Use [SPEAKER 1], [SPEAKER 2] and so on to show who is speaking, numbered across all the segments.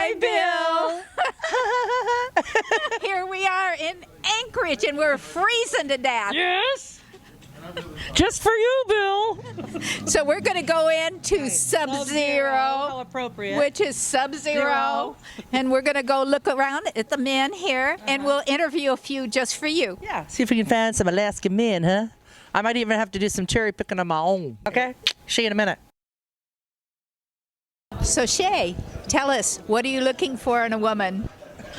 [SPEAKER 1] Hi, Bill. Here we are in Anchorage, and we're freezing to death.
[SPEAKER 2] Yes. Just for you, Bill.
[SPEAKER 1] So we're going to go into Sub-Zero,
[SPEAKER 2] How appropriate.
[SPEAKER 1] which is Sub-Zero, and we're going to go look around at the men here, and we'll interview a few just for you.
[SPEAKER 2] Yeah, see if we can find some Alaskan men, huh? I might even have to do some cherry picking on my own. Okay? See you in a minute.
[SPEAKER 1] So Shay, tell us, what are you looking for in a woman?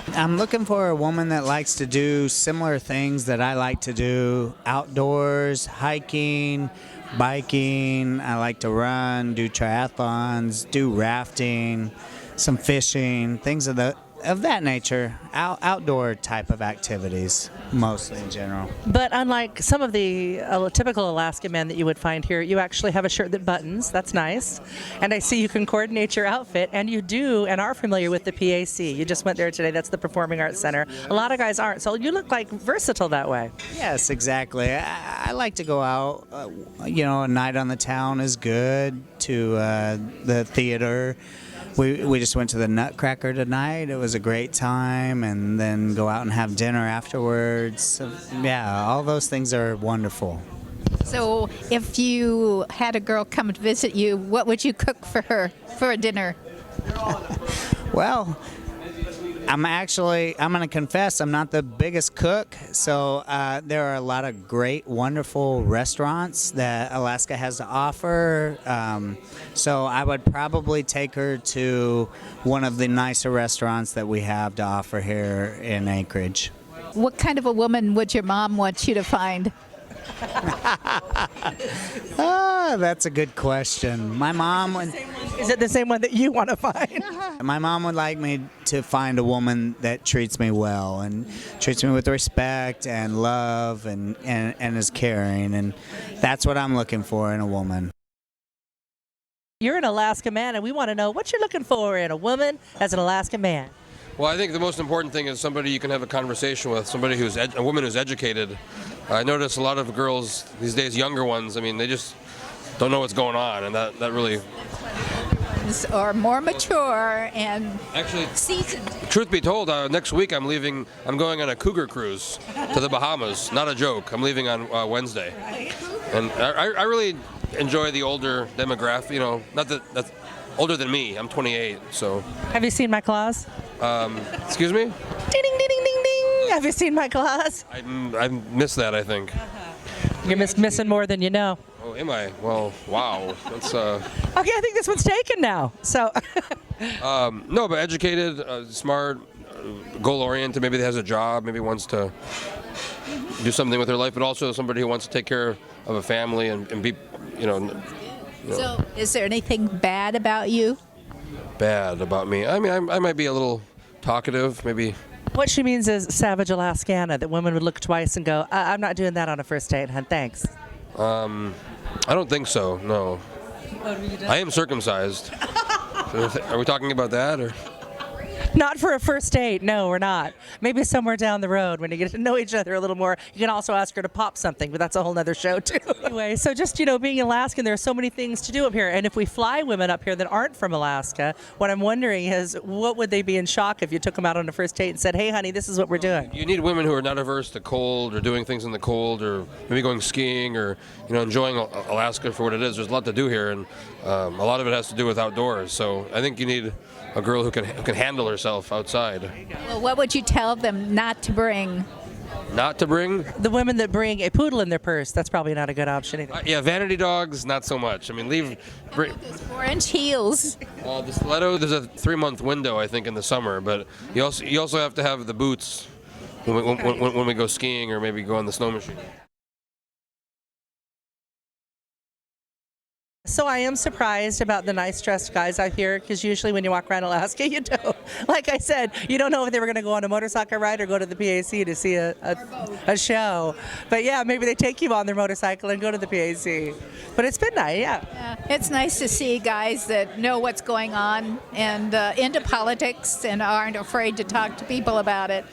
[SPEAKER 3] I'm looking for a woman that likes to do similar things that I like to do outdoors, hiking, biking. I like to run, do triathlons, do rafting, some fishing, things of that nature. Outdoor type of activities, mostly in general.
[SPEAKER 2] But unlike some of the typical Alaskan men that you would find here, you actually have a shirt that buttons. That's nice. And I see you can coordinate your outfit, and you do and are familiar with the PAC. You just went there today. That's the Performing Arts Center. A lot of guys aren't, so you look like versatile that way.
[SPEAKER 3] Yes, exactly. I like to go out. A night on the town is good. To the theater. We just went to the Nutcracker tonight. It was a great time, and then go out and have dinner afterwards. So, yeah, all those things are wonderful.
[SPEAKER 1] So if you had a girl come to visit you, what would you cook for her for a dinner?
[SPEAKER 3] Well, I'm going to confess, I'm not the biggest cook, so there are a lot of great, wonderful restaurants that Alaska has to offer. So I would probably take her to one of the nicer restaurants that we have to offer here in Anchorage.
[SPEAKER 1] What kind of a woman would your mom want you to find?
[SPEAKER 3] That's a good question. My mom would...
[SPEAKER 2] Is it the same one that you want to find?
[SPEAKER 3] My mom would like me to find a woman that treats me well and treats me with respect and love and is caring, and that's what I'm looking for in a woman.
[SPEAKER 2] You're an Alaskan man, and we want to know what you're looking for in a woman as an Alaskan man.
[SPEAKER 4] Well, I think the most important thing is somebody you can have a conversation with, somebody who's a woman who's educated. I notice a lot of girls these days, younger ones, I mean, they just don't know what's going on, and that really...
[SPEAKER 1] Or more mature and
[SPEAKER 4] actually
[SPEAKER 1] seasoned.
[SPEAKER 4] Truth be told, next week I'm going on a cougar cruise to the Bahamas. Not a joke. I'm leaving on Wednesday. And I really enjoy the older demographic, not that's older than me. I'm 28, so.
[SPEAKER 2] Have you seen my claws?
[SPEAKER 4] Excuse me?
[SPEAKER 2] Ding, ding, ding, ding, ding, ding. Have you seen my claws?
[SPEAKER 4] I missed that, I think.
[SPEAKER 2] You're missing more than you know.
[SPEAKER 4] Oh, am I? Well, wow. That's
[SPEAKER 2] Okay, I think this one's taken now. So.
[SPEAKER 4] No, but educated, smart, goal-oriented. Maybe has a job. Maybe wants to do something with her life, but also somebody who wants to take care of a family and be,
[SPEAKER 1] So, is there anything bad about you?
[SPEAKER 4] Bad about me? I mean, I might be a little talkative, maybe.
[SPEAKER 2] What she means is savage Alaskana, that women would look twice and go, I'm not doing that on a first date, hun, thanks.
[SPEAKER 4] I don't think so, no. I am circumcised. Are we talking about that, or?
[SPEAKER 2] Not for a first date. No, we're not. Maybe somewhere down the road when you get to know each other a little more. You can also ask her to pop something, but that's a whole nother show too. Anyway, so just, being Alaskan, there are so many things to do up here. And if we fly women up here that aren't from Alaska, what I'm wondering is, what would they be in shock if you took them out on a first date and said, hey, honey, this is what we're doing?
[SPEAKER 4] You need women who are not averse to cold or doing things in the cold or maybe going skiing or, enjoying Alaska for what it is. There's a lot to do here, and a lot of it has to do with outdoors. So I think you need a girl who can handle herself outside.
[SPEAKER 1] Well, what would you tell them not to bring?
[SPEAKER 4] Not to bring?
[SPEAKER 2] The women that bring a poodle in their purse, that's probably not a good option either.
[SPEAKER 4] Yeah, vanity dogs, not so much. I mean,
[SPEAKER 1] Those 4-inch heels.
[SPEAKER 4] The stiletto, there's a 3-month window, I think, in the summer, but you also have to have the boots when we go skiing or maybe go on the snow machine.
[SPEAKER 2] So I am surprised about the nice dressed guys out here, because usually when you walk around Alaska, you don't. Like I said, you don't know if they were going to go on a motorcycle ride or go to the PAC to see a show. But yeah, maybe they take you on their motorcycle and go to the PAC. But it's been nice, yeah.
[SPEAKER 1] It's nice to see guys that know what's going on and into politics and aren't afraid to talk to people about it.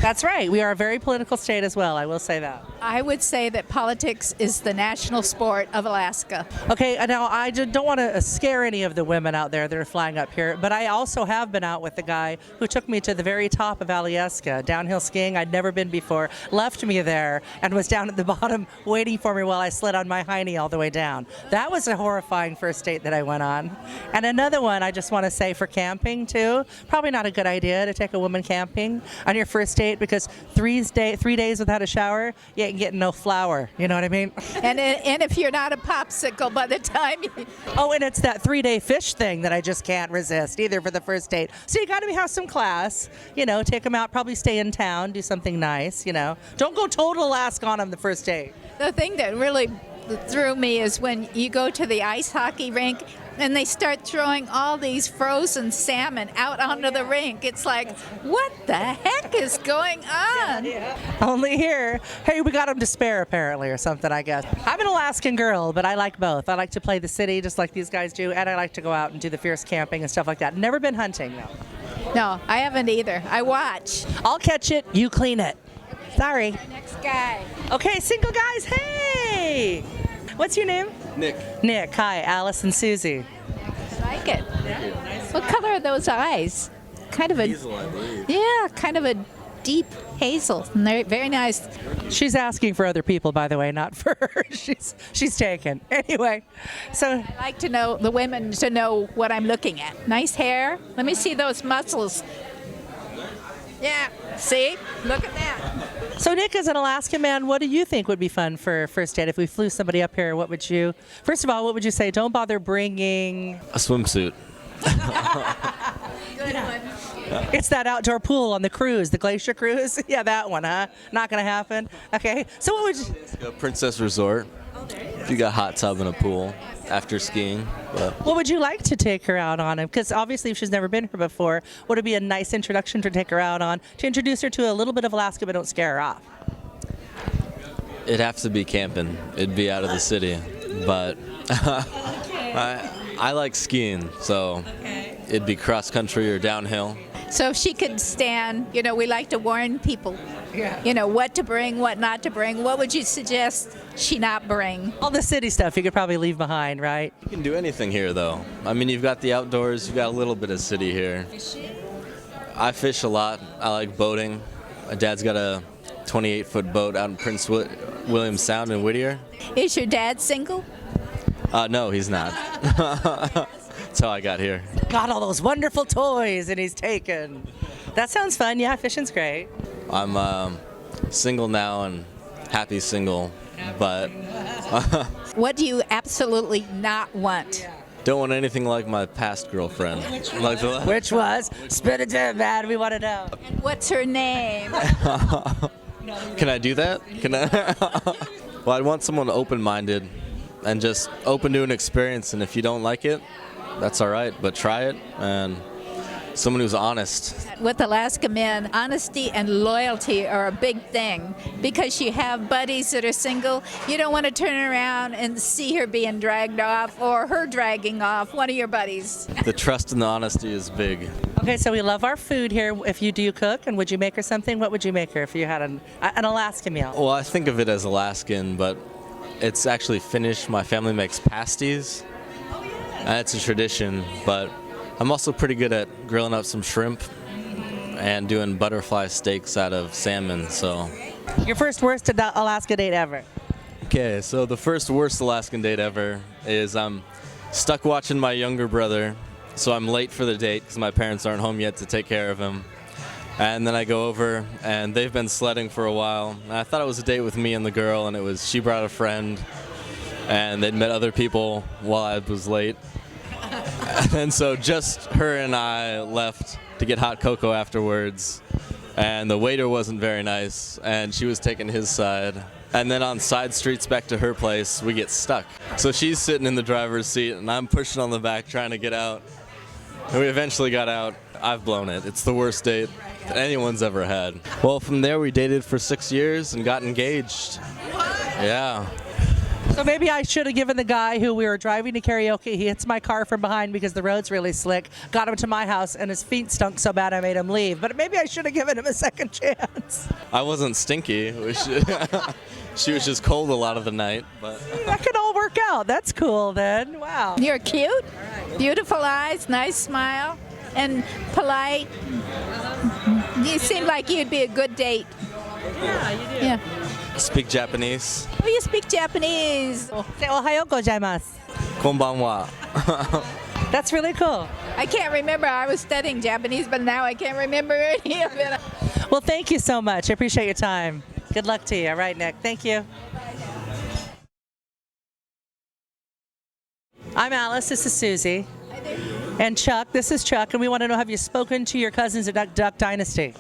[SPEAKER 2] That's right. We are a very political state as well. I will say that.
[SPEAKER 1] I would say that politics is the national sport of Alaska.
[SPEAKER 2] Okay, now I don't want to scare any of the women out there that are flying up here, but I also have been out with the guy who took me to the very top of Alaskan, downhill skiing. I'd never been before, left me there, and was down at the bottom waiting for me while I slid on my hiney all the way down. That was a horrifying first date that I went on. And another one, I just want to say for camping too, probably not a good idea to take a woman camping on your first date because 3 days without a shower, you ain't getting no flour. You know what I mean?
[SPEAKER 1] And if you're not a popsicle by the time you...
[SPEAKER 2] Oh, and it's that 3-day fish thing that I just can't resist either for the first date. So you got to have some class, you know, take them out, probably stay in town, do something nice, you know. Don't go total Alaska on them the first date.
[SPEAKER 1] The thing that really threw me is when you go to the ice hockey rink and they start throwing all these frozen salmon out onto the rink. It's like, what the heck is going on?
[SPEAKER 2] Only here. Hey, we got them to spare apparently or something, I guess. I'm an Alaskan girl, but I like both. I like to play the city just like these guys do, and I like to go out and do the fierce camping and stuff like that. Never been hunting, though.
[SPEAKER 1] No, I haven't either. I watch.
[SPEAKER 2] I'll catch it, you clean it. Sorry.
[SPEAKER 1] Next guy.
[SPEAKER 2] Okay, single guys, hey! What's your name?
[SPEAKER 5] Nick.
[SPEAKER 2] Nick, hi, Alice and Susie.
[SPEAKER 1] I like it. What color are those eyes? Kind of a
[SPEAKER 5] Hazel, I believe.
[SPEAKER 1] yeah, kind of a deep hazel. And they're very nice.
[SPEAKER 2] She's asking for other people, by the way, not for her. She's taken. Anyway, so
[SPEAKER 1] I like to know the women to know what I'm looking at. Nice hair. Let me see those muscles. Yeah. See? Look at that.
[SPEAKER 2] So Nick, as an Alaskan man, what do you think would be fun for a first date? If we flew somebody up here, what would you, first of all, what would you say? Don't bother bringing...
[SPEAKER 5] A swimsuit.
[SPEAKER 1] Good one.
[SPEAKER 2] It's that outdoor pool on the cruise, the glacier cruise. Yeah, that one, huh? Not going to happen. Okay, so what would you...
[SPEAKER 5] Go Princess Resort. If you got a hot tub and a pool after skiing. But
[SPEAKER 2] What would you like to take her out on? Because obviously if she's never been here before, would it be a nice introduction to take her out on, to introduce her to a little bit of Alaska but don't scare her off?
[SPEAKER 5] it'd have to be camping. It'd be out of the city. But I like skiing, so it'd be cross country or downhill.
[SPEAKER 1] So if she could stand, you know, we like to warn people, you know, what to bring, what not to bring. What would you suggest she not bring?
[SPEAKER 2] All the city stuff you could probably leave behind, right?
[SPEAKER 5] You can do anything here, though. I mean, you've got the outdoors, you've got a little bit of city here. I fish a lot. I like boating. My dad's got a 28-foot boat out in Prince William Sound in Whittier.
[SPEAKER 1] Is your dad single?
[SPEAKER 5] No, he's not. That's how I got here.
[SPEAKER 2] Got all those wonderful toys and he's taken. That sounds fun. Yeah, fishing's great.
[SPEAKER 5] I'm single now and happy single, but
[SPEAKER 1] What do you absolutely not want?
[SPEAKER 5] don't want anything like my past girlfriend.
[SPEAKER 2] Which was, spit it in, man. We want to know.
[SPEAKER 1] And what's her name?
[SPEAKER 5] Can I do that? Can I? Well, I'd want someone open-minded and just open to an experience, and if you don't like it, that's all right, but try it, and someone who's honest.
[SPEAKER 1] With Alaska men, honesty and loyalty are a big thing because you have buddies that are single. You don't want to turn around and see her being dragged off or her dragging off one of your buddies.
[SPEAKER 5] The trust and the honesty is big.
[SPEAKER 2] Okay, so we love our food here. If you do cook, and would you make her something? What would you make her if you had an Alaska meal?
[SPEAKER 5] Well, I think of it as Alaskan, but it's actually Finnish. My family makes pasties. And it's a tradition, but I'm also pretty good at grilling up some shrimp and doing butterfly steaks out of salmon, so.
[SPEAKER 2] Your first worst Alaska date ever.
[SPEAKER 5] Okay, so the first worst Alaskan date ever is I'm stuck watching my younger brother, so I'm late for the date because my parents aren't home yet to take care of him. And then I go over, and they've been sledding for a while. And I thought it was a date with me and the girl, and it was she brought a friend, and they'd met other people while I was late. And so just her and I left to get hot cocoa afterwards, and the waiter wasn't very nice, and she was taking his side. And then on side streets back to her place, we get stuck. So she's sitting in the driver's seat, and I'm pushing on the back trying to get out. And we eventually got out. I've blown it. It's the worst date that anyone's ever had. Well, from there we dated for 6 years and got engaged. Yeah.
[SPEAKER 2] So maybe I should have given the guy who we were driving to karaoke, he hits my car from behind because the road's really slick, got him to my house, and his feet stunk so bad I made him leave. But maybe I should have given him a second chance.
[SPEAKER 5] I wasn't stinky. She was just cold a lot of the night. But
[SPEAKER 2] That could all work out. That's cool then. Wow.
[SPEAKER 1] You're cute, beautiful eyes, nice smile, and polite. You seem like you'd be a good date.
[SPEAKER 2] Yeah, you do.
[SPEAKER 1] Yeah.
[SPEAKER 5] speak Japanese.
[SPEAKER 1] Oh, you speak Japanese.
[SPEAKER 2] Say ohayo gozaimasu.
[SPEAKER 5] Konbanwa.
[SPEAKER 2] That's really cool.
[SPEAKER 1] I can't remember. I was studying Japanese, but now I can't remember any of it.
[SPEAKER 2] Well, thank you so much. I appreciate your time. Good luck to you. All right, Nick. Thank you. I'm Alice. This is Susie. And Chuck. This is Chuck. And we want to know, have you spoken to your cousins at Duck Dynasty?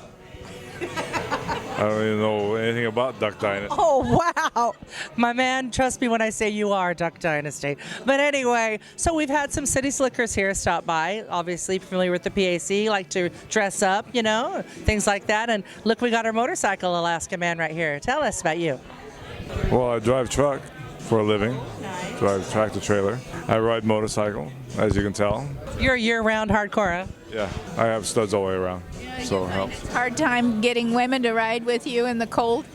[SPEAKER 6] I don't even know anything about Duck Dynasty.
[SPEAKER 2] Oh, wow. My man, trust me when I say you are Duck Dynasty. But anyway, so we've had some city slickers here stop by. Obviously familiar with the PAC, like to dress up, you know, things like that. And look, we got our motorcycle Alaskan man right here. Tell us about you.
[SPEAKER 6] Well, I drive truck for a living. Drive tractor trailer. I ride motorcycle, as you can tell.
[SPEAKER 2] You're a year-round hardcore, huh?
[SPEAKER 6] Yeah, I have studs all the way around, so it helps.
[SPEAKER 1] Hard time getting women to ride with you in the cold.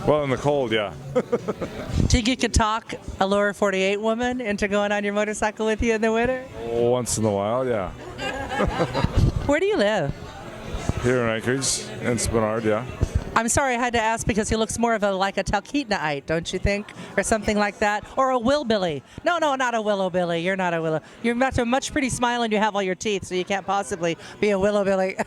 [SPEAKER 6] Well, in the cold, yeah.
[SPEAKER 2] Do you think you could talk a lower 48 woman into going on your motorcycle with you in the winter?
[SPEAKER 6] Once in a while, yeah.
[SPEAKER 2] Where do you live?
[SPEAKER 6] Here in Anchorage, in Spenard, yeah.
[SPEAKER 2] I'm sorry, I had to ask because he looks more of like a Talkeetnaite, don't you think? Or something like that. Or a Willbilly. No, not a Willowbilly. You're not a Willow. You're got a much pretty smile and you have all your teeth, so you can't possibly be a Willowbilly.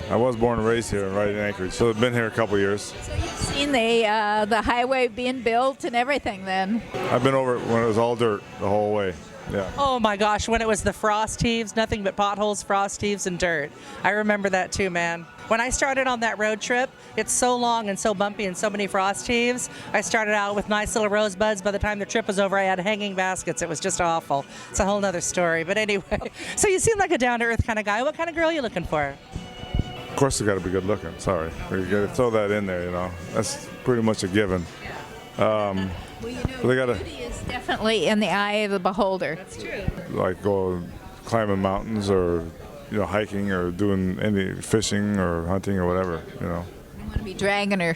[SPEAKER 6] I was born and raised here, right in Anchorage, so I've been here a couple years.
[SPEAKER 1] So you've seen the highway being built and everything then.
[SPEAKER 6] I've been over it when it was all dirt the whole way, yeah.
[SPEAKER 2] Oh my gosh, when it was the frost heaves, nothing but potholes, frost heaves, and dirt. I remember that too, man. When I started on that road trip, it's so long and so bumpy and so many frost heaves. I started out with nice little rosebuds. By the time the trip was over, I had hanging baskets. It was just awful. It's a whole nother story. But anyway, so you seem like a down-to-earth kind of guy. What kind of girl are you looking for?
[SPEAKER 6] Of course, they got to be good looking. Sorry, you got to throw that in there. You know, that's pretty much a given.
[SPEAKER 1] Well, you know,
[SPEAKER 6] They gotta-
[SPEAKER 1] beauty is definitely in the eye of the beholder.
[SPEAKER 2] That's true.
[SPEAKER 6] Like go climbing mountains or hiking or doing any fishing or hunting or whatever.
[SPEAKER 1] I want to be dragging her.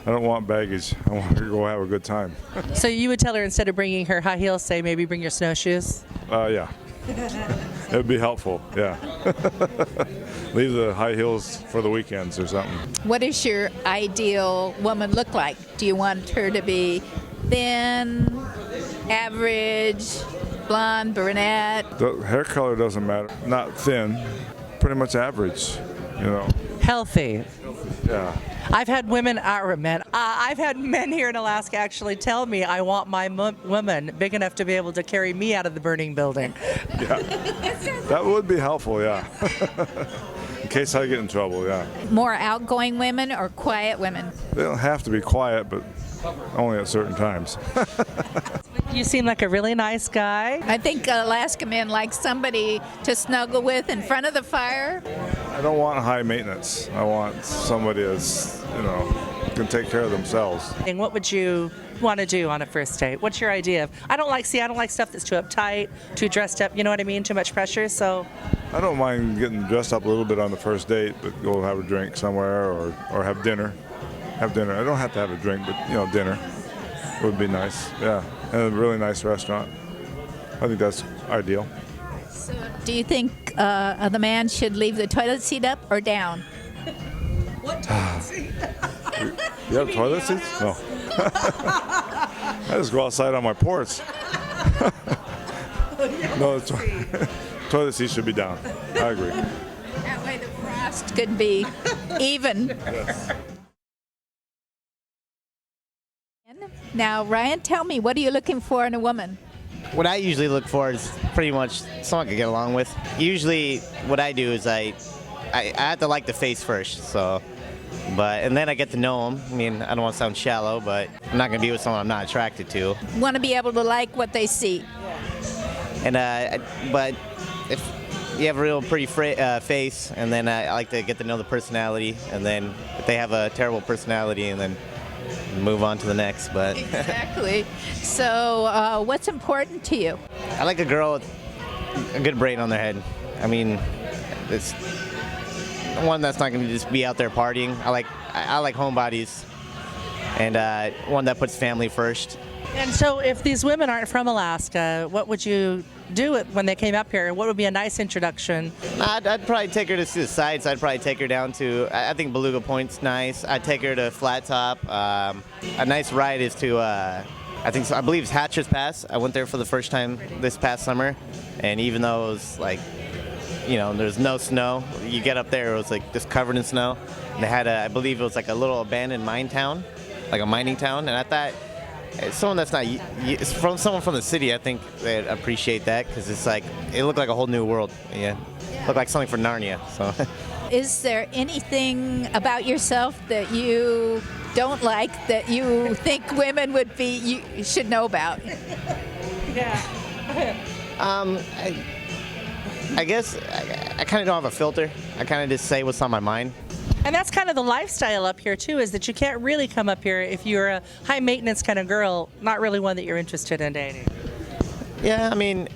[SPEAKER 6] I don't want baggage. I want to go have a good time.
[SPEAKER 2] So you would tell her instead of bringing her high heels, say maybe bring your snowshoes?
[SPEAKER 6] Yeah, it would be helpful. Yeah, leave the high heels for the weekends or something.
[SPEAKER 1] What does your ideal woman look like? Do you want her to be thin, average, blonde, brunette?
[SPEAKER 6] The hair color doesn't matter. Not thin, pretty much average.
[SPEAKER 2] Healthy.
[SPEAKER 6] Yeah.
[SPEAKER 2] I've had I've had men here in Alaska actually tell me I want my woman big enough to be able to carry me out of the burning building.
[SPEAKER 6] Yeah, that would be helpful. Yeah, in case I get in trouble. Yeah.
[SPEAKER 1] More outgoing women or quiet women?
[SPEAKER 6] They don't have to be quiet, but only at certain times.
[SPEAKER 2] You seem like a really nice guy.
[SPEAKER 1] I think Alaska men like somebody to snuggle with in front of the fire.
[SPEAKER 6] I don't want high maintenance. I want somebody that's, can take care of themselves.
[SPEAKER 2] And what would you want to do on a first date? What's your idea of? I don't like stuff that's too uptight, too dressed up, you know what I mean? Too much pressure, so.
[SPEAKER 6] I don't mind getting dressed up a little bit on the first date, but go have a drink somewhere or have dinner. I don't have to have a drink, but, dinner would be nice. Yeah, and a really nice restaurant. I think that's ideal.
[SPEAKER 1] So do you think the man should leave the toilet seat up or down?
[SPEAKER 2] What toilet seat?
[SPEAKER 6] You have toilet seats? No. I just go outside on my porch. No, toilet seats should be down. I agree.
[SPEAKER 1] That way the frost could be even.
[SPEAKER 6] Yes.
[SPEAKER 1] Now, Ryan, tell me, what are you looking for in a woman?
[SPEAKER 7] What I usually look for is pretty much someone I can get along with. Usually what I do is I have to like the face first, and then I get to know them. I mean, I don't want to sound shallow, but I'm not going to be with someone I'm not attracted to.
[SPEAKER 1] Want to be able to like what they see.
[SPEAKER 7] And but if you have a real pretty face, and then I like to get to know the personality, and then if they have a terrible personality, and then move on to the next. But
[SPEAKER 1] Exactly. So, what's important to you?
[SPEAKER 7] I like a girl with a good braid on their head. I mean, it's one that's not going to just be out there partying. I like homebodies, and one that puts family first.
[SPEAKER 2] And so, if these women aren't from Alaska, what would you do when they came up here? What would be a nice introduction?
[SPEAKER 7] I'd probably take her to see the sights. I'd probably take her down to, I think Beluga Point's nice. I'd take her to Flat Top. A nice ride is to, I believe it's Hatcher's Pass. I went there for the first time this past summer, and even though it was like, there's no snow, you get up there, it was like just covered in snow. And they had I believe it was like a little abandoned mine town, like a mining town, and I thought, someone that's not from someone from the city, I think they'd appreciate that because it's like it looked like a whole new world. Yeah, looked like something for Narnia. So,
[SPEAKER 1] Is there anything about yourself that you don't like that you think women you should know about?
[SPEAKER 7] I guess I kind of don't have a filter. I kind of just say what's on my mind.
[SPEAKER 2] And that's kind of the lifestyle up here too, is that you can't really come up here if you're a high maintenance kind of girl, not really one that you're interested in dating.
[SPEAKER 7] Yeah, I mean,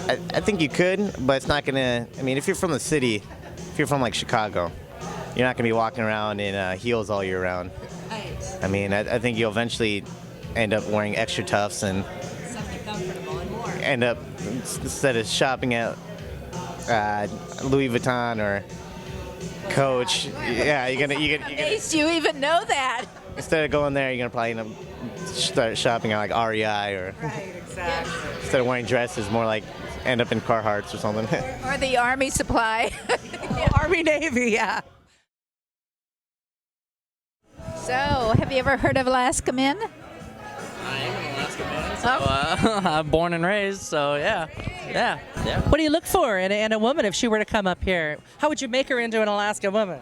[SPEAKER 7] I think you could, but it's not gonna. I mean, if you're from the city, if you're from like Chicago, you're not gonna be walking around in heels all year round.
[SPEAKER 2] Right.
[SPEAKER 7] I mean, I think you'll eventually end up wearing extra tufts and
[SPEAKER 2] Something comfortable and more.
[SPEAKER 7] end up, instead of shopping at Louis Vuitton or Coach, yeah, you're gonna
[SPEAKER 1] Amazed you even know that.
[SPEAKER 7] instead of going there, you're gonna probably end up start shopping at like REI, or
[SPEAKER 2] Right, exactly.
[SPEAKER 7] instead of wearing dresses, more like end up in Carhartts or something.
[SPEAKER 1] Or the Army supply.
[SPEAKER 2] Army Navy, yeah.
[SPEAKER 1] So, have you ever heard of Alaska Men?
[SPEAKER 8] I am an Alaska man, so I'm born and raised, so yeah.
[SPEAKER 2] What do you look for in a woman if she were to come up here? How would you make her into an Alaska woman?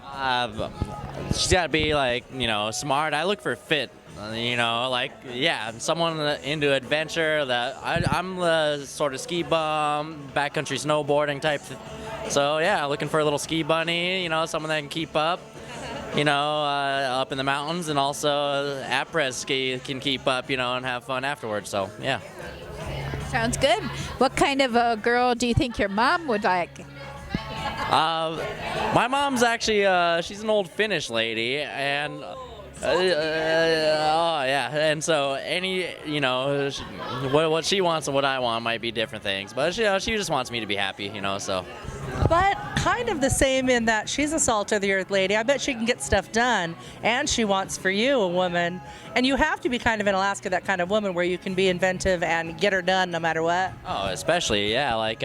[SPEAKER 8] She's got to be like, smart. I look for fit, someone into adventure. I'm the sort of ski bum, backcountry snowboarding type. So yeah, looking for a little ski bunny, someone that can keep up. Up in the mountains, and also après ski can keep up, and have fun afterwards. So, yeah.
[SPEAKER 1] Sounds good. What kind of a girl do you think your mom would like?
[SPEAKER 8] My mom's actually, she's an old Finnish lady, and and so what she wants and what I want might be different things, but she just wants me to be happy, so.
[SPEAKER 2] But kind of the same in that she's a salt of the earth lady. I bet she can get stuff done, and she wants for you a woman. And you have to be kind of in Alaska that kind of woman where you can be inventive and get her done no matter what.
[SPEAKER 8] Oh, especially, yeah, like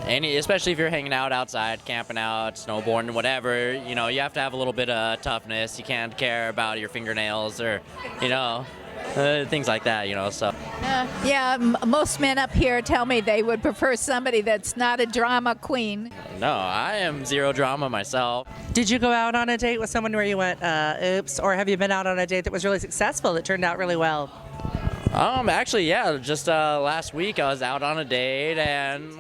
[SPEAKER 8] especially if you're hanging out outside, camping out, snowboarding, whatever, you have to have a little bit of toughness. You can't care about your fingernails or, things like that, so.
[SPEAKER 1] Most men up here tell me they would prefer somebody that's not a drama queen.
[SPEAKER 8] No, I am zero drama myself.
[SPEAKER 2] Did you go out on a date with someone where you went, oops, or have you been out on a date that was really successful, that turned out really well?
[SPEAKER 8] Actually, yeah, just last week I was out on a date, and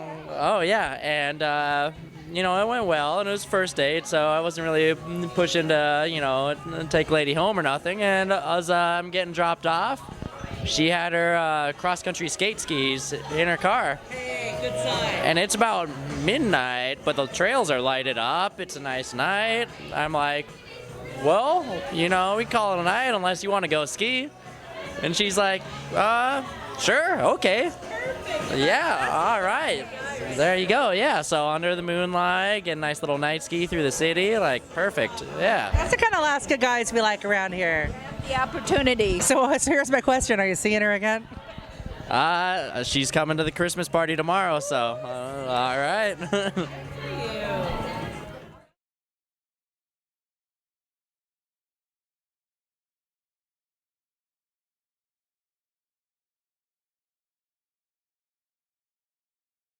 [SPEAKER 8] it went well, and it was first date, so I wasn't really pushing to, take lady home or nothing, and as I'm getting dropped off, she had her cross-country skate skis in her car.
[SPEAKER 2] Hey, good sign.
[SPEAKER 8] And it's about midnight, but the trails are lighted up. It's a nice night. I'm like, well, we call it a night unless you want to go ski. And she's like, sure, okay. Yeah, all right. There you go, yeah. So under the moonlight, get a nice little night ski through the city, like perfect, yeah.
[SPEAKER 2] That's the kind of Alaska guys we like around here.
[SPEAKER 1] The opportunity.
[SPEAKER 2] So here's my question. Are you seeing her again?
[SPEAKER 8] She's coming to the Christmas party tomorrow, so all right.